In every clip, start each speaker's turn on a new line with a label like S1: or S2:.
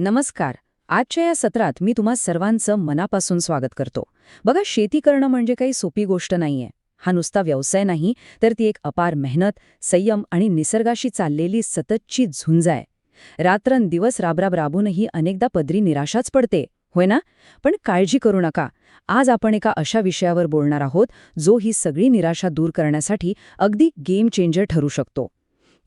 S1: नमस्कार. आजच्या या सत्रात मी तुम्हा सर्वांचं मनापासून स्वागत करतो. बघा, शेती करणं म्हणजे काही सोपी गोष्ट नाहीये. हा नुसता व्यवसाय नाही, तर ती एक अपार मेहनत, संयम आणि निसर्गाशी चाललेली सततची झुंज आहे. रात्रंदिवस राबराब राबूनही अनेकदा पदरी निराशाच पडते, होय ना? पण काळजी करू नका. आज आपण एका अशा विषयावर बोलणार आहोत, जो ही सगळी निराशा दूर करण्यासाठी अगदी गेम चेंजर ठरू शकतो.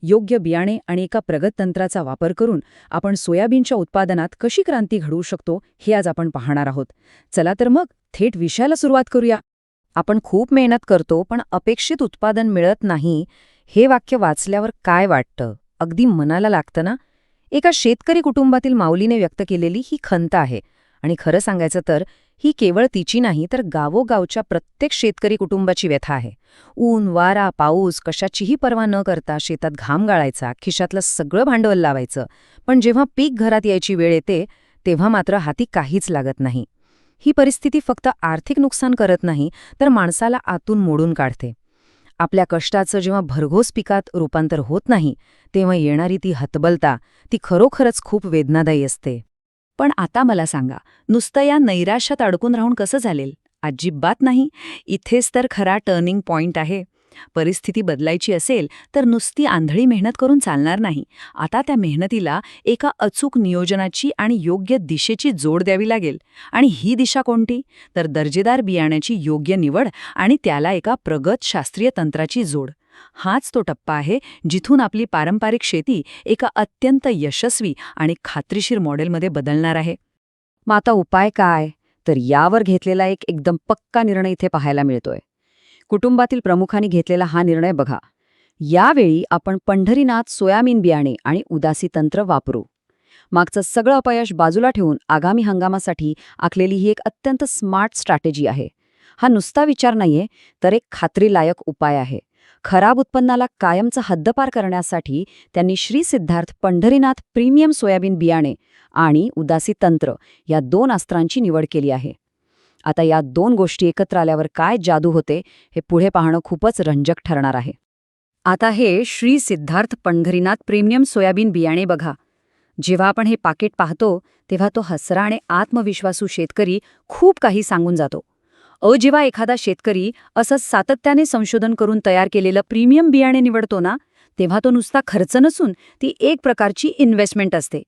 S1: योग्य बियाणे आणि एका प्रगत तंत्राचा वापर करून आपण सोयाबीनच्या उत्पादनात कशी क्रांती घडवू शकतो हे आज आपण पाहणार आहोत. चला तर मग थेट विषयाला सुरुवात करूया. आपण खूप मेहनत करतो पण अपेक्षित उत्पादन मिळत नाही, हे वाक्य वाचल्यावर काय वाटतं? अगदी मनाला लागतं ना? एका शेतकरी कुटुंबातील माऊलीने व्यक्त केलेली ही खंत आहे. आणि खरं सांगायचं तर ही केवळ तिची नाही, तर गावोगावच्या प्रत्येक शेतकरी कुटुंबाची व्यथा आहे. ऊन, वारा, पाऊस कशाचीही पर्वा न करता शेतात घाम गाळायचा, खिशातलं सगळं भांडवल लावायचं. पण जेव्हा पीक घरात यायची वेळ येते, तेव्हा मात्र हाती काहीच लागत नाही. ही परिस्थिती फक्त आर्थिक नुकसान करत नाही, तर माणसाला आतून मोडून काढते. आपल्या कष्टाचं जेव्हा भरघोस पिकात रूपांतर होत नाही, तेव्हा येणारी ती हतबलता, ती खरोखरच खूप वेदनादायी असते. पण आता मला सांगा, नुसतं या नैराश्यात अडकून राहून कसं चालेल? अजिबात नाही. इथेच तर खरा टर्निंग पॉइंट आहे. परिस्थिती बदलायची असेल तर नुसती आंधळी मेहनत करून चालणार नाही. आता त्या मेहनतीला एका अचूक नियोजनाची आणि योग्य दिशेची जोड द्यावी लागेल. आणि ही दिशा कोणती? तर दर्जेदार बियाण्याची योग्य निवड आणि त्याला एका प्रगत शास्त्रीय तंत्राची जोड. हाच तो टप्पा आहे जिथून आपली पारंपरिक शेती एका अत्यंत यशस्वी आणि खात्रीशीर मॉडेलमध्ये बदलणार आहे. मग आता उपाय काय? तर यावर घेतलेला एक एकदम पक्का निर्णय इथे पाहायला मिळतोय. कुटुंबातील प्रमुखांनी घेतलेला हा निर्णय बघा. यावेळी आपण पंढरीनाथ सोयाबीन बियाणे आणि उदासी तंत्र वापरू. मागचं सगळं अपयश बाजूला ठेवून आगामी हंगामासाठी आखलेली ही एक अत्यंत स्मार्ट स्ट्रॅटेजी आहे. हा नुसता विचार नाहीये, तर एक खात्रीलायक उपाय आहे. खराब उत्पन्नाला कायमचा हद्दपार करण्यासाठी त्यांनी श्री सिद्धार्थ पंढरीनाथ प्रीमियम सोयाबीन बियाणे आणि उदासी तंत्र या 2 अस्त्रांची निवड केली आहे. आता या 2 गोष्टी एकत्र आल्यावर काय जादू होते हे पुढे पाहणं खूपच रंजक ठरणार आहे. आता हे श्री सिद्धार्थ पंढरीनाथ प्रीमियम सोयाबीन बियाणे बघा. जेव्हा आपण हे पाकिट पाहतो तेव्हा तो हसरा आणि आत्मविश्वासू शेतकरी खूप काही सांगून जातो. जेव्हा एखादा शेतकरी असं सातत्याने संशोधन करून तयार केलेलं प्रीमियम बियाणे निवडतो ना, तेव्हा तो नुसता खर्च नसून ती एक प्रकारची इन्व्हेस्टमेंट असते.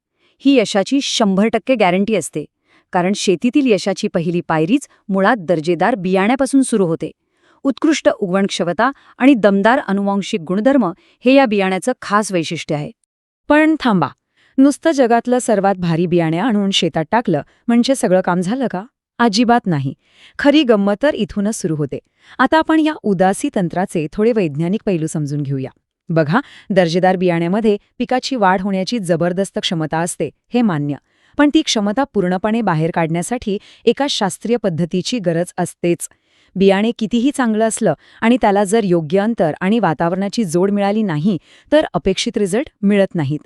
S1: ही यशाची 100% गॅरंटी असते. कारण शेतीतील यशाची पहिली पायरीच मुळात दर्जेदार बियाण्यापासून सुरू होते. उत्कृष्ट उगवण क्षमता आणि दमदार अनुवांशिक गुणधर्म हे या बियाण्याचं खास वैशिष्ट्य आहे. पण थांबा, नुसतं जगातलं सर्वात भारी बियाणे आणून शेतात टाकलं म्हणजे सगळं काम झालं का? अजिबात नाही. खरी गंमत तर इथूनच सुरू होते. आता आपण या उदासी तंत्राचे थोडे वैज्ञानिक पैलू समजून घेऊया. बघा, दर्जेदार बियाण्यामध्ये पिकाची वाढ होण्याची जबरदस्त क्षमता असते, हे मान्य. पण ती क्षमता पूर्णपणे बाहेर काढण्यासाठी एका शास्त्रीय पद्धतीची गरज असतेच. बियाणे कितीही चांगलं असलं आणि त्याला जर योग्य अंतर आणि वातावरणाची जोड मिळाली नाही, तर अपेक्षित रिझल्ट मिळत नाहीत.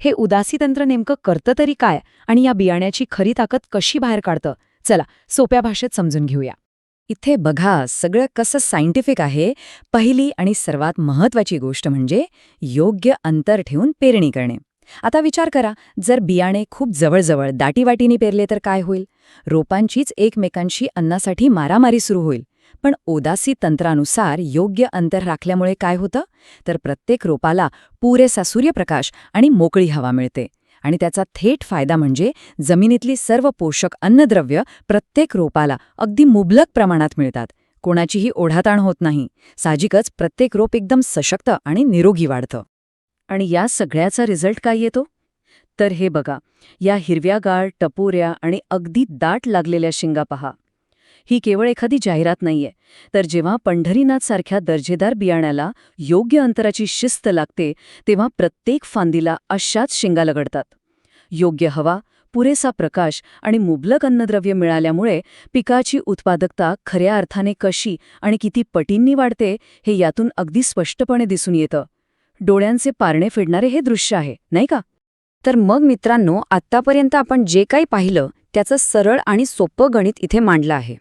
S1: हे उदासी तंत्र नेमकं करतं तरी काय आणि या बियाण्याची खरी ताकद कशी बाहेर काढतं? चला, सोप्या भाषेत समजून घेऊया. इथे बघा, सगळं कसं सायंटिफिक आहे. पहिली आणि सर्वात महत्त्वाची गोष्ट म्हणजे योग्य अंतर ठेवून पेरणी करणे. आता विचार करा, जर बियाणे खूप जवळजवळ दाटीवाटीने पेरले तर काय होईल? रोपांचीच एकमेकांशी अन्नासाठी मारामारी सुरू होईल. पण उदासी तंत्रानुसार योग्य अंतर राखल्यामुळे काय होतं? तर प्रत्येक रोपाला पुरेसा सूर्यप्रकाश आणि मोकळी हवा मिळते. आणि त्याचा थेट फायदा म्हणजे जमिनीतली सर्व पोषक अन्नद्रव्य प्रत्येक रोपाला अगदी मुबलक प्रमाणात मिळतात. कोणाचीही ओढाताण होत नाही. साहजिकच प्रत्येक रोप एकदम सशक्त आणि निरोगी वाढतं. आणि या सगळ्याचा रिझल्ट काय येतो? तर हे बघा, या हिरव्यागार, टपोऱ्या आणि अगदी दाट लागलेल्या शिंगा पहा. ही केवळ एखादी जाहिरात नाहीये, तर जेव्हा पंढरीनाथसारख्या दर्जेदार बियाण्याला योग्य अंतराची शिस्त लागते, तेव्हा प्रत्येक फांदीला अशाच शिंगा लगडतात. योग्य हवा, पुरेसा प्रकाश आणि मुबलक अन्नद्रव्य मिळाल्यामुळे पिकाची उत्पादकता खऱ्या अर्थाने कशी आणि किती पटींनी वाढते हे यातून अगदी स्पष्टपणे दिसून येतं. डोळ्यांचे पारणे फेडणारे हे दृश्य आहे, नाही का? तर मग मित्रांनो, आत्तापर्यंत आपण जे काही पाहिलं त्याचं सरळ आणि सोपं गणित इथे मांडलं आहे.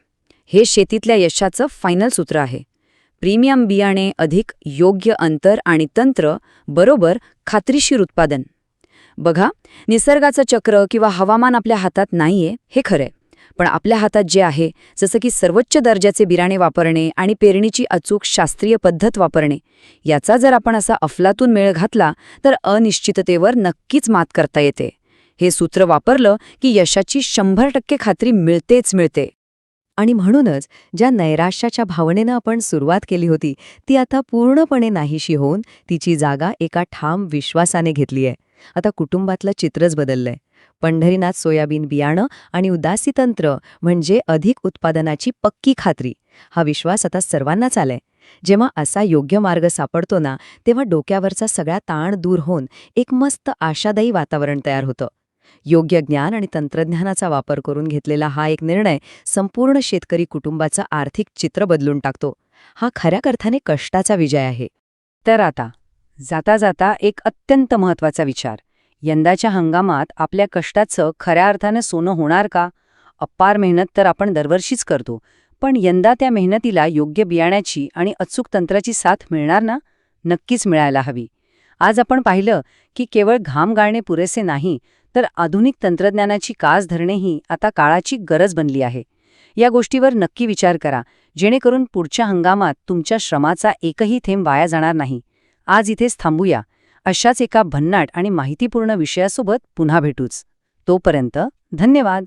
S1: हे शेतीतल्या यशाचं फायनल सूत्र आहे. प्रीमियम बियाणे अधिक योग्य अंतर आणि तंत्र बरोबर खात्रीशीर उत्पादन. बघा, निसर्गाचं चक्र किंवा हवामान आपल्या हातात नाहीये हे खरंय. पण आपल्या हातात जे आहे, जसं की सर्वोच्च दर्जाचे बियाणे वापरणे आणि पेरणीची अचूक शास्त्रीय पद्धत वापरणे, याचा जर आपण असा अफलातून मेळ घातला तर अनिश्चिततेवर नक्कीच मात करता येते. हे सूत्र वापरलं की यशाची 100% खात्री मिळतेच मिळते. आणि म्हणूनच ज्या नैराश्याच्या भावनेनं आपण सुरुवात केली होती ती आता पूर्णपणे नाहीशी होऊन तिची जागा एका ठाम विश्वासाने घेतलीय. आता कुटुंबातलं चित्रच बदललंय. पंढरीनाथ सोयाबीन बियाणं आणि उदासी तंत्र म्हणजे अधिक उत्पादनाची पक्की खात्री. हा विश्वास आता सर्वांनाच आलाय. जेव्हा असा योग्य मार्ग सापडतो ना, तेव्हा डोक्यावरचा सगळा ताण दूर होऊन एक मस्त आशादायी वातावरण तयार होतं. योग्य ज्ञान आणि तंत्रज्ञानाचा वापर करून घेतलेला हा एक निर्णय संपूर्ण शेतकरी कुटुंबाचं आर्थिक चित्र बदलून टाकतो. हा खऱ्या अर्थाने कष्टाचा विजय आहे. तर आता जाता जाता एक अत्यंत महत्वाचा विचार. यंदाच्या हंगामात आपल्या कष्टाचं खऱ्या अर्थानं सोनं होणार का? अपार मेहनत तर आपण दरवर्षीच करतो, पण यंदा त्या मेहनतीला योग्य बियाण्याची आणि अचूक तंत्राची साथ मिळणार ना? नक्कीच मिळायला हवी. आज आपण पाहिलं की केवळ घाम गाळणे पुरेसे नाही, तर आधुनिक तंत्रज्ञानाची कास धरणेही आता काळाची गरज बनली आहे. या गोष्टीवर नक्की विचार करा, जेणेकरून पुढच्या हंगामात तुमच्या श्रमाचा एकही थेंब वाया जाणार नाही. आज इथेच थांबूया. अशाच एका भन्नाट आणि माहितीपूर्ण विषयासोबत पुन्हा भेटूच. तोपर्यंत धन्यवाद.